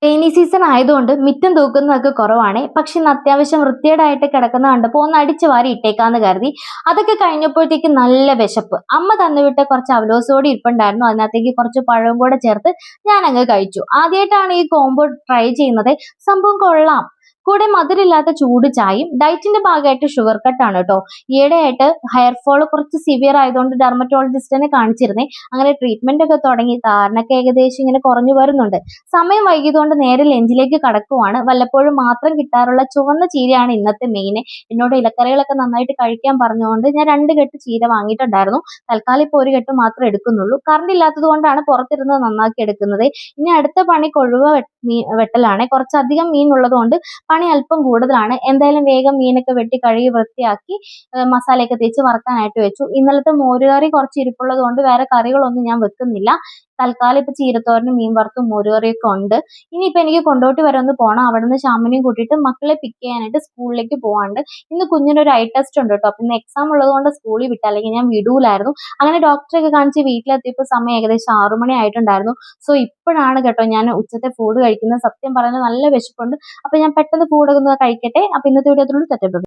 Rainy season ആയതുകൊണ്ട് മിറ്റം തൂക്കുന്നതൊക്കെ കുറവാണ്. പക്ഷെ ഇന്ന് അത്യാവശ്യം വൃത്തികേടായിട്ട് കിടക്കുന്ന കണ്ടപ്പോൾ ഒന്ന് അടിച്ചു വാരി ഇട്ടേക്കാന്ന് കരുതി. അതൊക്കെ കഴിഞ്ഞപ്പോഴത്തേക്ക് നല്ല വിശപ്പ്. അമ്മ തന്നുവിട്ട കുറച്ച് അവലോസുപൊടി ഇരിപ്പുണ്ടായിരുന്നു. അതിനകത്തേക്ക് കുറച്ച് പഴവും കൂടെ ചേർത്ത് ഞാൻ അങ്ങ് കഴിച്ചു. ആദ്യമായിട്ടാണ് ഈ കോംബോ ട്രൈ ചെയ്യുന്നത്. സംഭവം കൊള്ളാം. കൂടെ മധുരമില്ലാത്ത ചൂട് ചായയും. ഡയറ്റിന്റെ ഭാഗമായിട്ട് ഷുഗർ കട്ടാണ് കേട്ടോ. ഈയിടെയായിട്ട് ഹെയർ ഫോൾ കുറച്ച് സിവിയർ ആയതുകൊണ്ട് ഡെർമറ്റോളജിസ്റ്റിനെ കാണിച്ചിരുന്നേ. അങ്ങനെ ട്രീറ്റ്മെന്റ് ഒക്കെ തുടങ്ങി. താരനൊക്കെ ഏകദേശം ഇങ്ങനെ കുറഞ്ഞു വരുന്നുണ്ട്. സമയം വൈകിയതുകൊണ്ട് നേരെ ലഞ്ചിലേക്ക് കടക്കുവാണ്. വല്ലപ്പോഴും മാത്രം കിട്ടാറുള്ള ചുവന്ന ചീരയാണ് ഇന്നത്തെ മെയിൻ. എന്നോട് ഇലക്കറികളൊക്കെ നന്നായിട്ട് കഴിക്കാൻ പറഞ്ഞുകൊണ്ട് ഞാൻ 2 കെട്ട് ചീര വാങ്ങിയിട്ടുണ്ടായിരുന്നു. തൽക്കാലം ഇപ്പോൾ 1 കെട്ട് മാത്രം എടുക്കുന്നുള്ളൂ. കറണ്ട് ഇല്ലാത്തത് കൊണ്ടാണ് പുറത്തിരുന്ന് നന്നാക്കി എടുക്കുന്നത്. ഇനി അടുത്ത പണി കൊഴുവ വെട്ടലാണ്. കുറച്ചധികം മീൻ ഉള്ളതുകൊണ്ട് പണി അല്പം കൂടുതലാണ്. എന്തായാലും വേഗം മീനൊക്കെ വെട്ടി കഴുകി വൃത്തിയാക്കി മസാലയൊക്കെ തേച്ച് വറക്കാനായിട്ട് വെച്ചു. ഇന്നലത്തെ മോരുകറി കുറച്ച് ഇരിപ്പുള്ളത് കൊണ്ട് വേറെ കറികളൊന്നും ഞാൻ വെക്കുന്നില്ല. തൽക്കാലം ഇപ്പൊ ചീരത്തോരനും മീൻ വറുത്തും മോരുകറിയൊക്കെ ഉണ്ട്. ഇനിയിപ്പോൾ എനിക്ക് കൊണ്ടോട്ടി വരെ ഒന്ന് പോകണം. അവിടെ നിന്ന് ശ്യാമിനെയും കൂട്ടിയിട്ട് മക്കളെ പിക്ക് ചെയ്യാനായിട്ട് സ്കൂളിലേക്ക് പോകാണ്ട്. ഇന്ന് കുഞ്ഞിനൊരു ഐ ടെസ്റ്റ് ഉണ്ട് കേട്ടോ. അപ്പം ഇന്ന് എക്സാം ഉള്ളത് കൊണ്ട് സ്കൂളിൽ വിട്ട, അല്ലെങ്കിൽ ഞാൻ വിടൂലായിരുന്നു. അങ്ങനെ ഡോക്ടറെയൊക്കെ കാണിച്ച് വീട്ടിലെത്തിയപ്പോൾ സമയം ഏകദേശം 6 മണി ആയിട്ടുണ്ടായിരുന്നു. സോ ഇപ്പോഴാണ് കേട്ടോ ഞാൻ ഉച്ചത്തെ ഫുഡ് കഴിക്കുന്നത്. സത്യം പറഞ്ഞാൽ നല്ല വിശപ്പുണ്ട്. അപ്പൊ ഞാൻ പെട്ടെന്ന് ഫുഡ് ഒന്ന് കഴിക്കട്ടെ. അപ്പൊ ഇന്നത്തെ വീഡിയോ